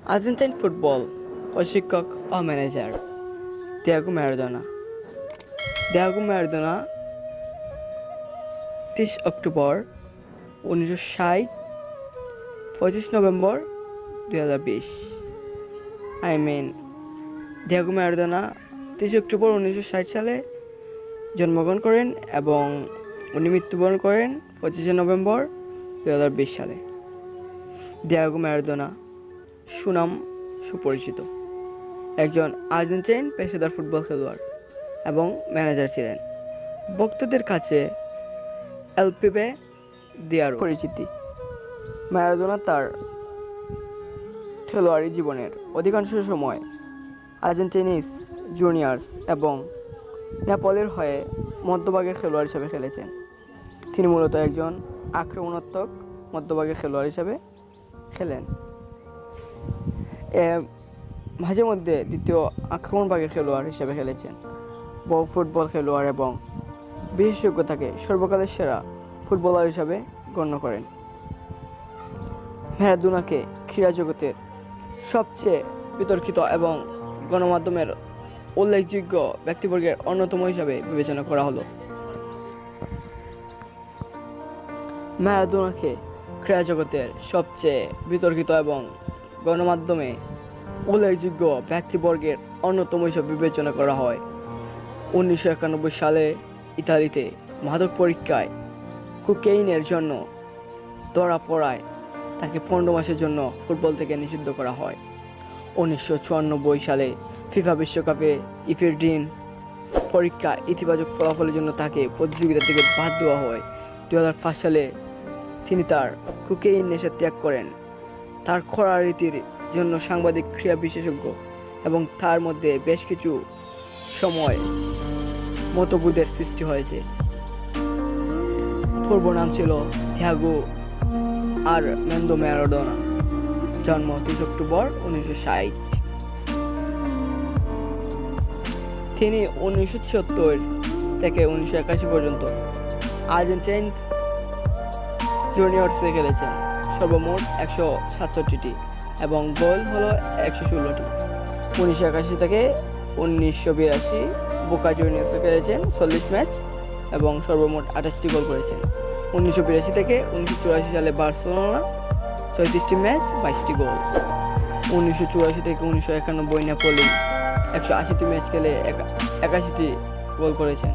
Argentine football প্রশিক্ষক ও manager Diego Maradona. Diego Maradona 30 October 1960, 25 November 2020। Diego Maradona 30 October 1960 সালে জন্মগ্রহণ করেন এবং উনি মৃত্যুবরণ করেন 25 নভেম্বর 2020 সালে। দিয়েগো ম্যারাডোনা সুনাম সুপরিচিত একজন আর্জেন্টাইন পেশাদার ফুটবল খেলোয়াড় এবং ম্যানেজার ছিলেন। ভক্তদের কাছে এল পিবে দিয়ার পরিচিতি। ম্যারাডোনা তার খেলোয়াড়ি জীবনের অধিকাংশ সময় আর্জেন্টিনিস জুনিয়র্স এবং নেপালের হয়ে মধ্যভাগের খেলোয়াড় হিসেবে খেলেছেন। তিনি মূলত একজন আক্রমণাত্মক মধ্যভাগের খেলোয়াড় হিসেবে খেলেন। মাঝে মধ্যে দ্বিতীয় আক্রমণভাগের খেলোয়াড় হিসেবে খেলেছেন। বহু ফুটবল খেলোয়াড় এবং বিশেষজ্ঞ তাকে সর্বকালের সেরা ফুটবলার হিসাবে গণ্য করেন। ম্যারাডোনাকে ক্রীড়া জগতের সবচেয়ে বিতর্কিত এবং গণমাধ্যমের উল্লেখযোগ্য ব্যক্তিবর্গের অন্যতম হিসাবে বিবেচনা করা হলো। ম্যারাডোনাকে ক্রীড়া জগতের সবচেয়ে বিতর্কিত এবং গণমাধ্যমে উল্লেখযোগ্য ব্যক্তিবর্গের অন্যতম হিসাবে বিবেচনা করা হয়। 1991 সালে ইতালিতে মাদক পরীক্ষায় কোকেইনের জন্য ধরা পড়ায় তাকে 15 মাসের জন্য ফুটবল থেকে নিষিদ্ধ করা হয়। 1994 সালে ফিফা বিশ্বকাপে ইফেড্রিন পরীক্ষা ইতিবাচক ফলাফলের জন্য তাকে প্রতিযোগিতা থেকে বাদ দেওয়া হয়। 2005 সালে তিনি তার কোকেইন নেশা ত্যাগ করেন। তার খরা রীতির জন্য সাংবাদিক, ক্রীড়া বিশেষজ্ঞ এবং তার মধ্যে বেশ কিছু সময় মতভেদের সৃষ্টি হয়েছে। পূর্ব নাম ছিল দিয়েগো আরমান্দো ম্যারাডোনা। জন্ম 30 অক্টোবর 1960। তিনি 1976 থেকে 1981 পর্যন্ত আর্জেন্টাইন জুনিয়র্সে খেলেছেন। সর্বমোট 167টি এবং গোল হলো 116টি। 1981 থেকে 1982 বোকা জুনিয়র্সে খেলেছেন 40 ম্যাচ এবং সর্বমোট 28টি গোল করেছেন। 1982 থেকে 1984 সালে বার্সেলোনা 36টি ম্যাচ 22টি গোল। 1984 থেকে 1991 নেপোলি 180টি ম্যাচ খেলে 81টি গোল করেছেন।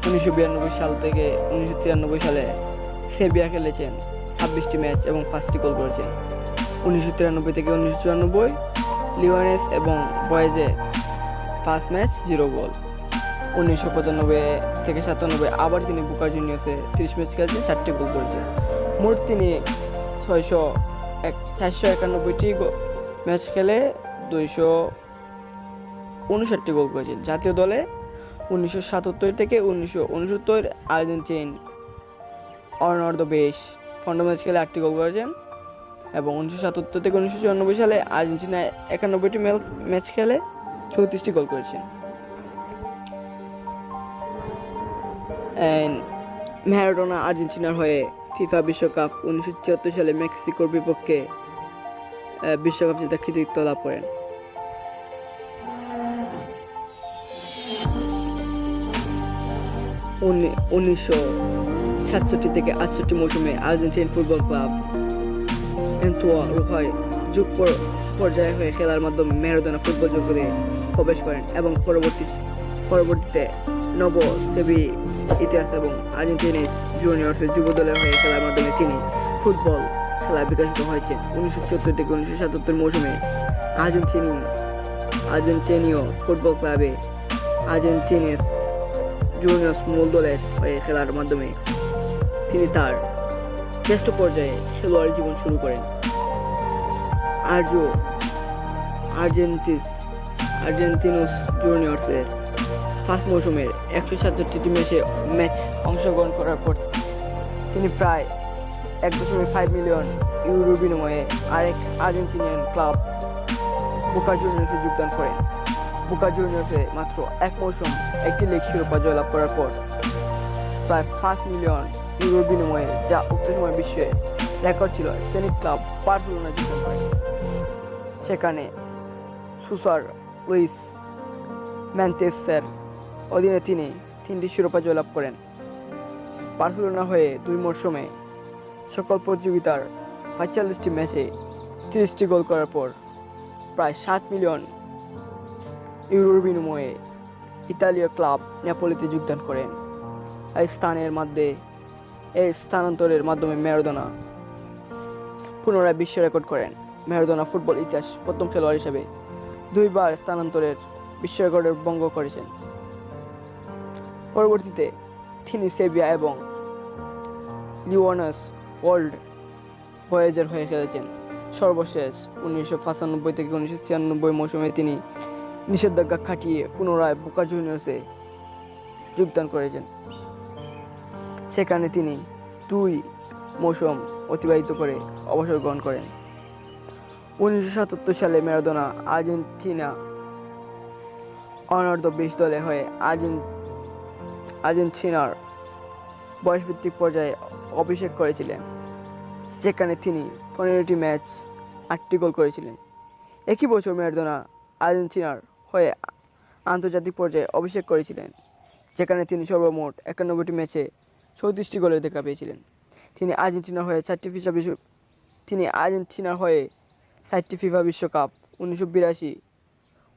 1992 সাল থেকে 1993 সালে সেভিয়া খেলেছেন 26টি ম্যাচ এবং 5টি গোল করেছেন। 1993 থেকে 1994 লিওনেস এবং বয়েজে 5 ম্যাচ 0 গোল। 1995 থেকে 97 আবার তিনি বোকা জুনিয়র্সে 30 ম্যাচ খেলেছেন, 60টি গোল করেছেন। মোট তিনি 491টি ম্যাচ খেলে 259টি গোল করেছেন। জাতীয় দলে 1977 থেকে 1969 আর্জেন্টিন অনূর্ধ্ব 20 15 ম্যাচ খেলে 8টি গোল করেছেন এবং 1977 থেকে 1994 সালে আর্জেন্টিনায় 91টি ম্যাচ খেলে 34টি গোল করেছেন। ম্যারাডোনা আর্জেন্টিনার হয়ে ফিফা বিশ্বকাপ 1974 সালে মেক্সিকোর বিপক্ষে বিশ্বকাপ জেতার কৃতিত্ব লাভ করেন। উনিশশো 67 থেকে 68 মৌসুমে আর্জেন্টাইন ফুটবল ক্লাব এন্তুয়া রোহায় যুগ পর্যায়ে হয়ে খেলার মাধ্যমে ম্যারাডোনা ফুটবল জগতে প্রবেশ করেন এবং পরবর্তীতে নব সেভি ইতিহাস এবং আর্জেন্টিনিস জুনিয়র্সের যুব দলের হয়ে খেলার মাধ্যমে তিনি ফুটবল খেলায় বিকশিত হয়েছেন। 1974 থেকে 1977 মৌসুমে আর্জেন্টিনীয় ফুটবল ক্লাবে আর্জেন্টিনিস জুনিয়র্স মূল দলের হয়ে খেলার মাধ্যমে তিনি তার শ্রেষ্ঠ পর্যায়ে খেলোয়াড়ি জীবন শুরু করেন। আর্জেন্টিনোস জুনিয়র্সের 5 মৌসুমের 167টি ম্যাচ অংশগ্রহণ করার পর তিনি প্রায় 1.5 মিলিয়ন ইউরো বিনিময়ে আরেক আর্জেন্টিনিয়ান ক্লাব বোকা জুনিয়র্সে যোগদান করেন। বোকা জুনিয়র্সে মাত্র 1 মৌসুম একটি লিগ শিরোপা জয়লাভ করার পর প্রায় 5 মিলিয়ন ইউরো বিনিময়ে, যা উক্ত সময় বিশ্বে রেকর্ড ছিল, স্পেনিশ ক্লাব বার্সেলোনা যোগদান করেন। সেখানে সুসার লুইস ম্যান্তেসের অধীনে তিনি 3টি শিরোপা জয়লাভ করেন। বার্সেলোনা হয়ে 2 মরশুমে সকল প্রতিযোগিতার 45টি ম্যাচে 30টি গোল করার পর প্রায় 7 মিলিয়ন ইউরোর বিনিময়ে ইতালীয় ক্লাব নেপোলিতে যোগদান করেন। এই স্থানান্তরের মাধ্যমে ম্যারাডোনা পুনরায় বিশ্ব রেকর্ড করেন। ম্যারাডোনা ফুটবল ইতিহাস প্রথম খেলোয়াড় হিসেবে 2 বার স্থানান্তরের বিশ্ব রেকর্ডের ভঙ্গ করেছেন। পরবর্তীতে তিনি সেভিয়া এবং লিওনেস ওল্ড বয়েজের হয়ে খেলেছেন। সর্বশেষ 1995 থেকে 1996 মৌসুমে তিনি নিষেধাজ্ঞা কাটিয়ে পুনরায় বোকা জুনিয়র্সে যোগদান করেছেন। সেখানে তিনি 2 মৌসুম অতিবাহিত করে অবসর গ্রহণ করেন। 1977 সালে ম্যারাডোনা আর্জেন্টিনা অনূর্ধ্ব 20 দলের হয়ে আর্জেন্টিনার বয়সভিত্তিক পর্যায়ে অভিষেক করেছিলেন, যেখানে তিনি 15টি ম্যাচ 8টি গোল করেছিলেন। একই বছর ম্যারাডোনা আর্জেন্টিনার হয়ে আন্তর্জাতিক পর্যায়ে অভিষেক করেছিলেন, যেখানে তিনি সর্বমোট 91টি ম্যাচে 34টি গোলের দেখা পেয়েছিলেন। তিনি আর্জেন্টিনার হয়ে 4টি ফিফা বিশ্বকাপ 1982,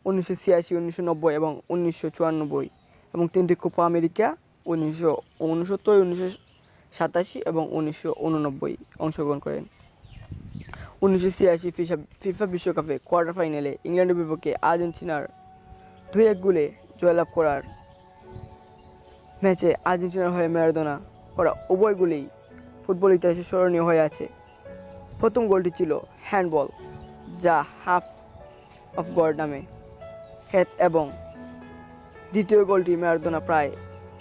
1986, 1990 এবং 1994 এবং 3টি কোপা আমেরিকা 1969, 1987 এবং 1989 অংশগ্রহণ করেন। 1986 ফিফা বিশ্বকাপে কোয়ার্টার ফাইনালে ইংল্যান্ডের বিপক্ষে আর্জেন্টিনার 2-1 গোলে জয়লাভ করার ম্যাচে আর্জেন্টিনার হয়ে ম্যারাডোনা করা উভয় গোলেই ফুটবল ইতিহাসে স্মরণীয় হয়ে আছে। প্রথম গোলটি ছিল হ্যান্ডবল, যা হাফ অফ গড নামে খ্যাত, এবং দ্বিতীয় গোলটি ম্যারাডোনা প্রায়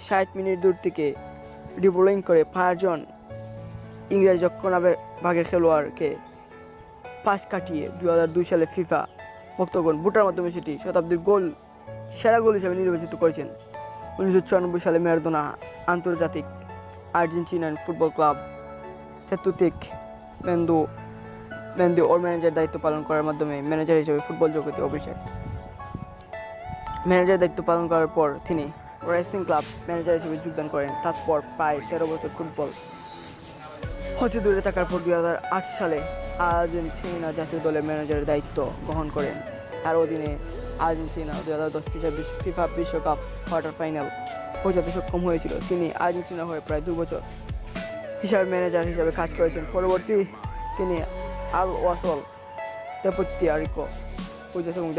60 মিনিট দূর থেকে ড্রিবলিং করে 5 জন ইংরেজ রক্ষণভাগের খেলোয়াড়কে পাস কাটিয়ে 2002 সালে ফিফা ভক্তগণ ভোটার মাধ্যমে সেটি শতাব্দীর সেরা গোল হিসেবে নির্বাচিত করেছেন। 1994 সালে ম্যারাডোনা আন্তর্জাতিক আর্জেন্টিনান ফুটবল ক্লাব তেতুতিক মেন্দো ওর ম্যানেজার দায়িত্ব পালন করার মাধ্যমে ম্যানেজার হিসেবে ফুটবল জগতে অভিষেক। ম্যানেজার দায়িত্ব পালন করার পর তিনি রেসিং ক্লাব ম্যানেজার হিসেবে যোগদান করেন। তারপর প্রায় 13 বছর ফুটবল হতে দূরে থাকার পর 2008 সালে আর্জেন্টিনা জাতীয় দলের ম্যানেজারের দায়িত্ব গ্রহণ করেন। তার অধীনে আর্জেন্টিনা 2010 ফিফা বিশ্বকাপ কোয়ার্টার ফাইনাল পৌঁছাতে সক্ষম হয়েছিল। তিনি আর্জেন্টিনা হয়ে প্রায় 2 বছর ম্যানেজার হিসেবে কাজ করেছেন। পরবর্তী তিনি আল ওয়াসল, দেপোর্তিভো এবং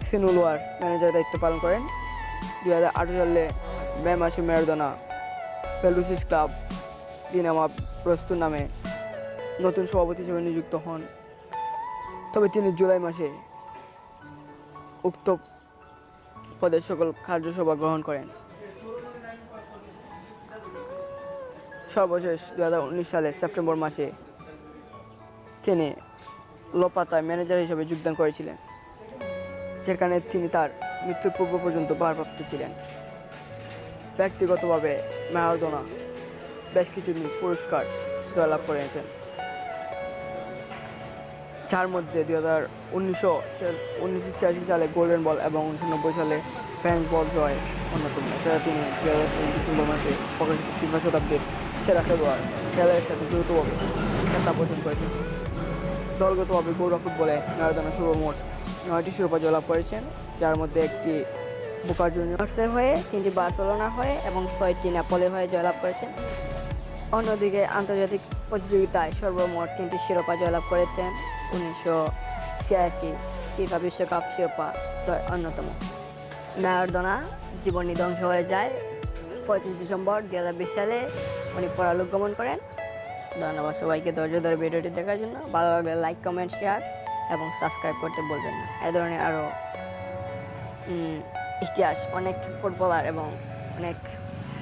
সিনোলোয়ার ম্যানেজারের দায়িত্ব পালন করেন। 2008 সালে মে মাসে ম্যারাডোনা পেলুসিস ক্লাব দিনামা প্রস্তুত নামে নতুন সভাপতি হিসেবে নিযুক্ত হন, তবে তিনি জুলাই মাসে উক্ত পদের সকল কার্যসভা গ্রহণ করেন। সর্বশেষ 2019 সালে সেপ্টেম্বর মাসে তিনি লোপাতায় ম্যানেজার হিসেবে যোগদান করেছিলেন, যেখানে তিনি তার মৃত্যুর পূর্ব পর্যন্ত ভারপ্রাপ্ত ছিলেন। ব্যক্তিগতভাবে ম্যারাডোনা বেশ কিছু পুরস্কার জয়লাভ করেছেন, যার মধ্যে 1986 সালে গোল্ডেন বল এবং 1990 সালে ফ্রেঞ্চ বল জয় অন্যতম। এছাড়া তিনি 2007 ডিসেম্বর মাসে প্রকাশিত ফিফা শতাব্দীর সেরা খেলোয়াড় খেলার সাথে দ্রুতভাবে খেতাব অর্জন করেছেন। দলগতভাবে গৌড়া ফুটবলে ম্যারাডোনা সর্বমোট 9টি শিরোপা জয়লাভ করেছেন, যার মধ্যে একটি বোকা জুনিয়র্সের হয়ে, 3টি বার্সেলোনার হয়ে এবং 6টি নেপোলের হয়ে জয়লাভ করেছেন। অন্যদিকে আন্তর্জাতিক প্রতিযোগিতায় সর্বমোট 3টি শিরোপা জয়লাভ করেছেন। 1986 ফিফা বিশ্বকাপ শিরোপা জয় অন্যতম। ম্যারাডোনা জীবনী ধ্বংস হয়ে যায় 25 ডিসেম্বর 2020 সালে। উনি পরলোক গমন করেন। ধন্যবাদ সবাইকে ধৈর্য ধরে ভিডিওটি দেখার জন্য। ভালো লাগলে লাইক, কমেন্ট, শেয়ার এবং সাবস্ক্রাইব করতে বলবেন না। এই ধরনের আরও ইতিহাস, অনেক ফুটবলার এবং অনেক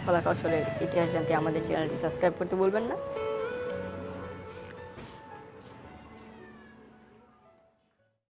কলাকৌশলের ইতিহাস জানতে আমাদের চ্যানেলটি সাবস্ক্রাইব করতে বলবেন না।